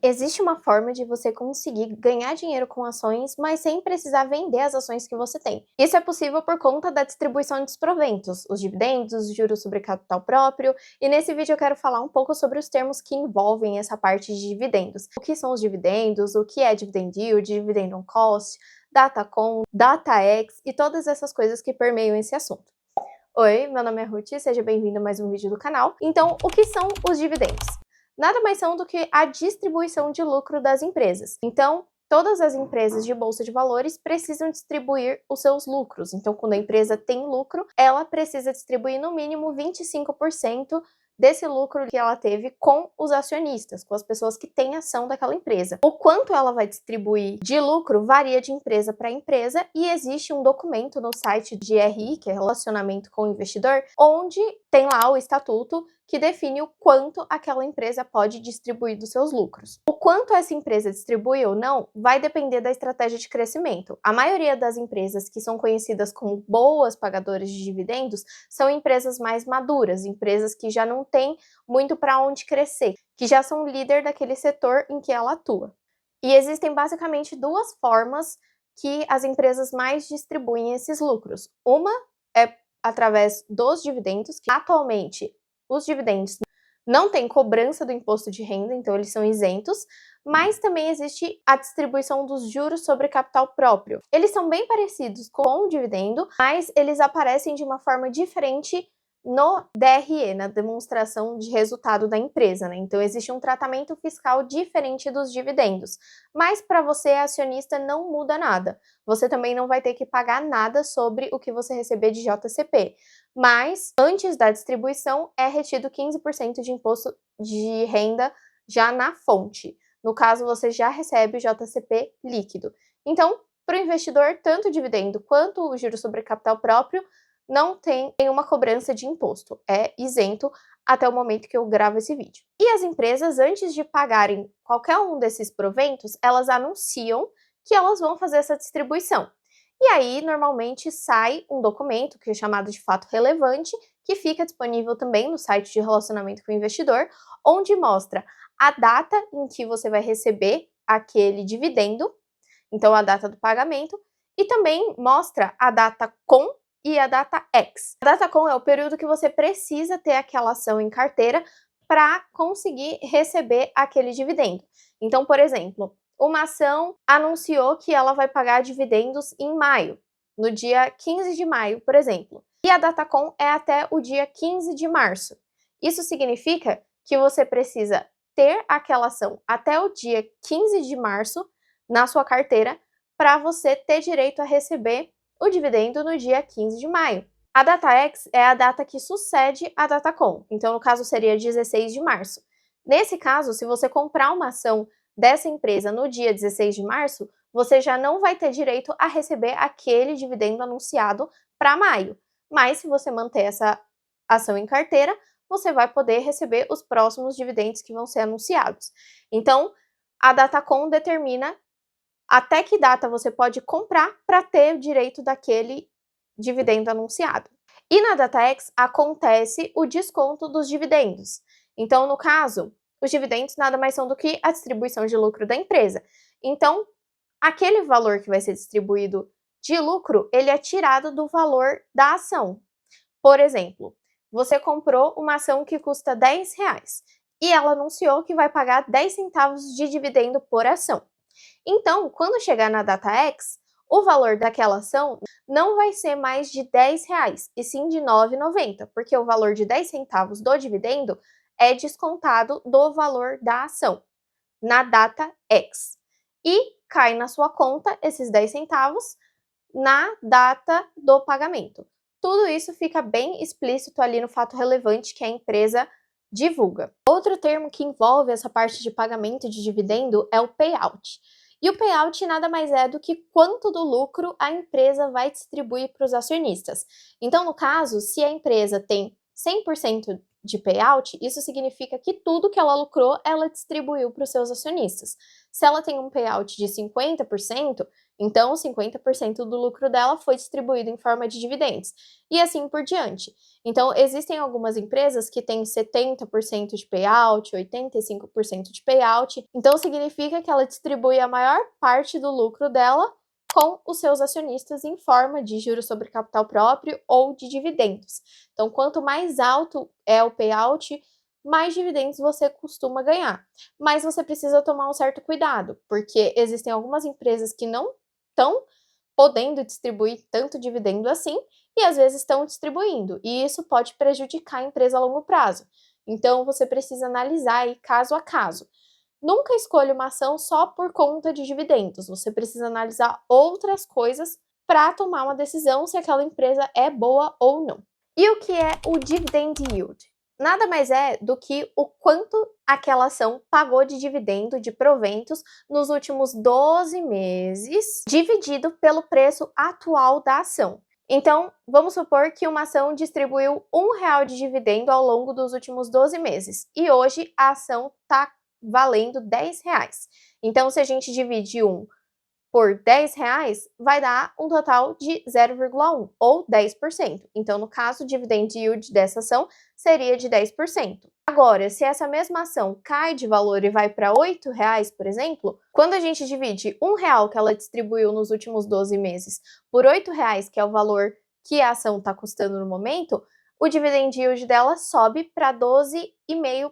Existe uma forma de você conseguir ganhar dinheiro com ações, mas sem precisar vender as ações que você tem. Isso é possível por conta da distribuição dos proventos, os dividendos, os juros sobre capital próprio, e nesse vídeo eu quero falar um pouco sobre os termos que envolvem essa parte de dividendos. O que são os dividendos, o que é dividend yield, dividend on cost, DataCon, DataX e todas essas coisas que permeiam esse assunto. Oi, meu nome é Ruth, seja bem-vindo a mais um vídeo do canal. Então, o que são os dividendos? Nada mais são do que a distribuição de lucro das empresas. Então, todas as empresas de bolsa de valores precisam distribuir os seus lucros. Então, quando a empresa tem lucro, ela precisa distribuir no mínimo 25% desse lucro que ela teve com os acionistas, com as pessoas que têm ação daquela empresa. O quanto ela vai distribuir de lucro varia de empresa para empresa e existe um documento no site de RI, que é Relacionamento com o Investidor, onde tem lá o estatuto que define o quanto aquela empresa pode distribuir dos seus lucros. O quanto essa empresa distribui ou não vai depender da estratégia de crescimento. A maioria das empresas que são conhecidas como boas pagadoras de dividendos são empresas mais maduras, empresas que já não têm muito para onde crescer, que já são líder daquele setor em que ela atua. E existem basicamente duas formas que as empresas mais distribuem esses lucros. Uma é através dos dividendos, que atualmente os dividendos não têm cobrança do imposto de renda, então eles são isentos, mas também existe a distribuição dos juros sobre capital próprio. Eles são bem parecidos com o dividendo, mas eles aparecem de uma forma diferente no DRE, na demonstração de resultado da empresa, né? Então existe um tratamento fiscal diferente dos dividendos. Mas para você, acionista, não muda nada. Você também não vai ter que pagar nada sobre o que você receber de JCP. Mas antes da distribuição é retido 15% de imposto de renda já na fonte. No caso, você já recebe o JCP líquido. Então, para o investidor, tanto o dividendo quanto o juro sobre capital próprio não tem nenhuma cobrança de imposto, é isento até o momento que eu gravo esse vídeo. E as empresas, antes de pagarem qualquer um desses proventos, elas anunciam que elas vão fazer essa distribuição. E aí, normalmente, sai um documento, que é chamado de fato relevante, que fica disponível também no site de relacionamento com o investidor, onde mostra a data em que você vai receber aquele dividendo, então a data do pagamento, e também mostra a data com e a data X. A data com é o período que você precisa ter aquela ação em carteira para conseguir receber aquele dividendo. Então, por exemplo, uma ação anunciou que ela vai pagar dividendos em maio, no dia 15 de maio, por exemplo. E a data com é até o dia 15 de março. Isso significa que você precisa ter aquela ação até o dia 15 de março na sua carteira para você ter direito a receber o dividendo no dia 15 de maio. A data X é a data que sucede a data com, então no caso seria 16 de março. Nesse caso, se você comprar uma ação dessa empresa no dia 16 de março, você já não vai ter direito a receber aquele dividendo anunciado para maio. Mas se você manter essa ação em carteira, você vai poder receber os próximos dividendos que vão ser anunciados. Então, a data com determina até que data você pode comprar para ter o direito daquele dividendo anunciado. E na DataX acontece o desconto dos dividendos. Então, no caso, os dividendos nada mais são do que a distribuição de lucro da empresa. Então, aquele valor que vai ser distribuído de lucro, ele é tirado do valor da ação. Por exemplo, você comprou uma ação que custa R$10 e ela anunciou que vai pagar 10 centavos de dividendo por ação. Então, quando chegar na data X, o valor daquela ação não vai ser mais de R$10, e sim de R$ 9,90, porque o valor de 10 centavos do dividendo é descontado do valor da ação, na data X. E cai na sua conta esses 10 centavos na data do pagamento. Tudo isso fica bem explícito ali no fato relevante que a empresa divulga. Outro termo que envolve essa parte de pagamento de dividendo é o payout. E o payout nada mais é do que quanto do lucro a empresa vai distribuir para os acionistas. Então, no caso, se a empresa tem 100% de payout, isso significa que tudo que ela lucrou, ela distribuiu para os seus acionistas. Se ela tem um payout de 50%, Então, 50% do lucro dela foi distribuído em forma de dividendos, e assim por diante. Então, existem algumas empresas que têm 70% de payout, 85% de payout, então significa que ela distribui a maior parte do lucro dela com os seus acionistas em forma de juros sobre capital próprio ou de dividendos. Então, quanto mais alto é o payout, mais dividendos você costuma ganhar. Mas você precisa tomar um certo cuidado, porque existem algumas empresas que não estão podendo distribuir tanto dividendo assim, e às vezes estão distribuindo, e isso pode prejudicar a empresa a longo prazo. Então, você precisa analisar aí caso a caso. Nunca escolha uma ação só por conta de dividendos, você precisa analisar outras coisas para tomar uma decisão se aquela empresa é boa ou não. E o que é o dividend yield? Nada mais é do que o quanto aquela ação pagou de dividendo, de proventos, nos últimos 12 meses, dividido pelo preço atual da ação. Então, vamos supor que uma ação distribuiu R$ 1 de dividendo ao longo dos últimos 12 meses, e hoje a ação está valendo R$ 10. Então, se a gente divide 1 por R$ 10, vai dar um total de 0,1 ou 10%. Então, no caso, o dividend yield dessa ação seria de 10%. Agora, se essa mesma ação cai de valor e vai para R$ 8, por exemplo, quando a gente divide R$ 1 que ela distribuiu nos últimos 12 meses por R$ 8, que é o valor que a ação está custando no momento, o dividend yield dela sobe para 12,5%.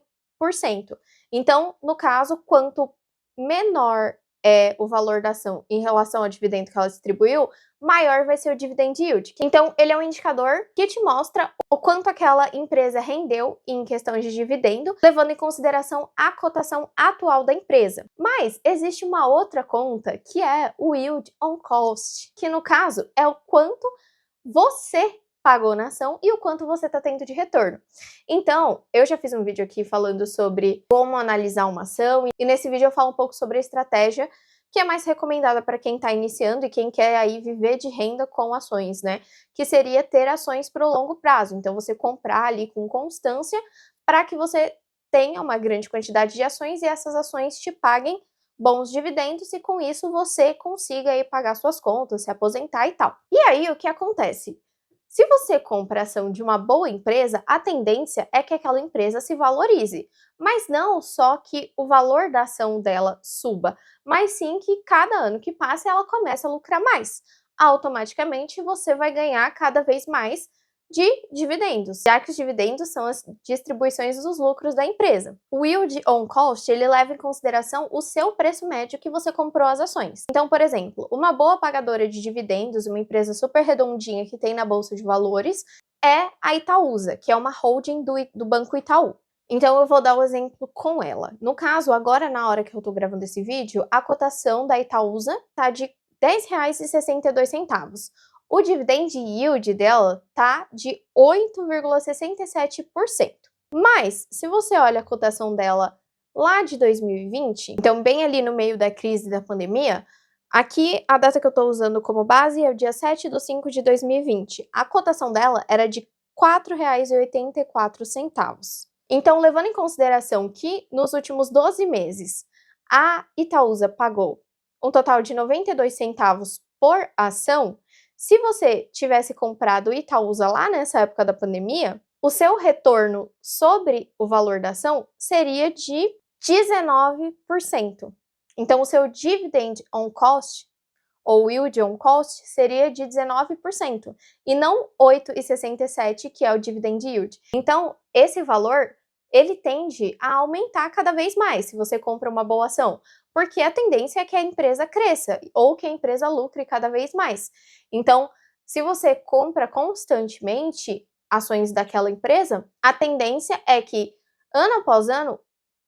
Então, no caso, quanto menor é o valor da ação em relação ao dividendo que ela distribuiu, maior vai ser o dividend yield. Então, ele é um indicador que te mostra o quanto aquela empresa rendeu em questão de dividendo, levando em consideração a cotação atual da empresa. Mas existe uma outra conta, que é o yield on cost, que no caso é o quanto você pagou na ação e o quanto você está tendo de retorno. Então, eu já fiz um vídeo aqui falando sobre como analisar uma ação, e nesse vídeo eu falo um pouco sobre a estratégia que é mais recomendada para quem está iniciando e quem quer aí viver de renda com ações, né? Que seria ter ações para o longo prazo. Então, você comprar ali com constância para que você tenha uma grande quantidade de ações e essas ações te paguem bons dividendos, e com isso você consiga aí pagar suas contas, se aposentar e tal. E aí, o que acontece? Se você compra ação de uma boa empresa, a tendência é que aquela empresa se valorize, mas não só que o valor da ação dela suba, mas sim que cada ano que passa ela começa a lucrar mais. Automaticamente você vai ganhar cada vez mais de dividendos, já que os dividendos são as distribuições dos lucros da empresa. O yield on cost, ele leva em consideração o seu preço médio que você comprou as ações. Então, por exemplo, uma boa pagadora de dividendos, uma empresa super redondinha que tem na Bolsa de Valores, é a Itaúsa, que é uma holding do Banco Itaú. Então, eu vou dar o exemplo com ela. No caso, agora na hora que eu tô gravando esse vídeo, a cotação da Itaúsa tá de R$ 10,62. O dividend yield dela tá de 8,67%. Mas, se você olha a cotação dela lá de 2020, então bem ali no meio da crise da pandemia, aqui a data que eu estou usando como base é o dia 7/5 de 2020. A cotação dela era de R$ 4,84. Então, levando em consideração que nos últimos 12 meses a Itaúsa pagou um total de 92 centavos por ação, se você tivesse comprado o Itaúsa lá nessa época da pandemia, o seu retorno sobre o valor da ação seria de 19%. Então, o seu dividend on cost, ou yield on cost, seria de 19%, e não 8,67%, que é o dividend yield. Então, esse valor, ele tende a aumentar cada vez mais se você compra uma boa ação, porque a tendência é que a empresa cresça, ou que a empresa lucre cada vez mais. Então, se você compra constantemente ações daquela empresa, a tendência é que, ano após ano,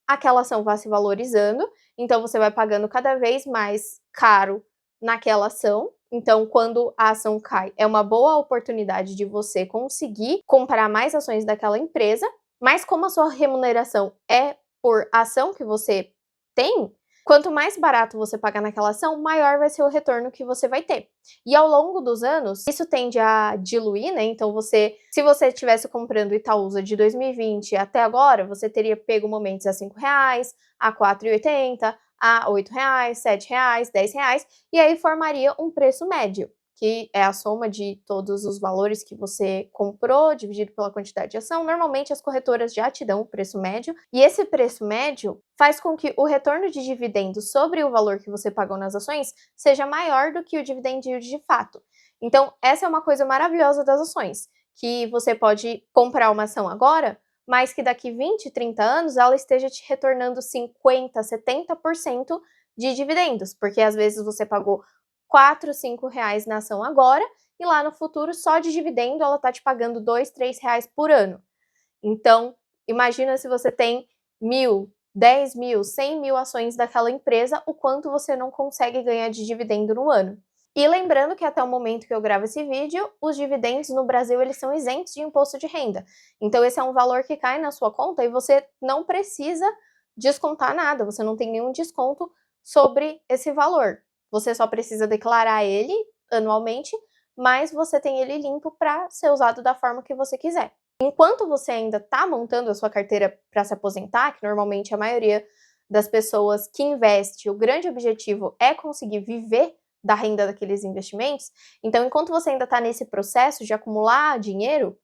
aquela ação vá se valorizando, então você vai pagando cada vez mais caro naquela ação. Então, quando a ação cai, é uma boa oportunidade de você conseguir comprar mais ações daquela empresa, mas como a sua remuneração é por ação que você tem, quanto mais barato você pagar naquela ação, maior vai ser o retorno que você vai ter. E ao longo dos anos, isso tende a diluir, né? Então, se você estivesse comprando Itaúsa de 2020 até agora, você teria pego momentos a R$ 5, a R$ 4,80, a R$ 8, R$ 7, R$ 10, e aí formaria um preço médio, que é a soma de todos os valores que você comprou, dividido pela quantidade de ação. Normalmente as corretoras já te dão o preço médio, e esse preço médio faz com que o retorno de dividendos sobre o valor que você pagou nas ações seja maior do que o dividend yield de fato. Então, essa é uma coisa maravilhosa das ações, que você pode comprar uma ação agora, mas que daqui 20, 30 anos ela esteja te retornando 50, 70% de dividendos, porque às vezes você pagou R$ 4, R$ 5 na ação agora, e lá no futuro, só de dividendo, ela está te pagando R$ 2, R$ 3 por ano. Então, imagina se você tem 1.000, 10.000, 100.000 ações daquela empresa, o quanto você não consegue ganhar de dividendo no ano. E lembrando que até o momento que eu gravo esse vídeo, os dividendos no Brasil eles são isentos de imposto de renda. Então esse é um valor que cai na sua conta e você não precisa descontar nada, você não tem nenhum desconto sobre esse valor. Você só precisa declarar ele anualmente, mas você tem ele limpo para ser usado da forma que você quiser. Enquanto você ainda está montando a sua carteira para se aposentar, que normalmente a maioria das pessoas que investe, o grande objetivo é conseguir viver da renda daqueles investimentos, então enquanto você ainda está nesse processo de acumular dinheiro,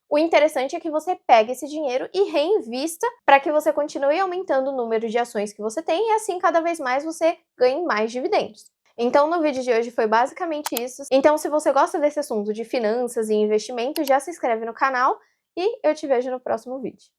o interessante é que você pegue esse dinheiro e reinvista para que você continue aumentando o número de ações que você tem e assim cada vez mais você ganhe mais dividendos. Então no vídeo de hoje foi basicamente isso. Então se você gosta desse assunto de finanças e investimento, já se inscreve no canal e eu te vejo no próximo vídeo.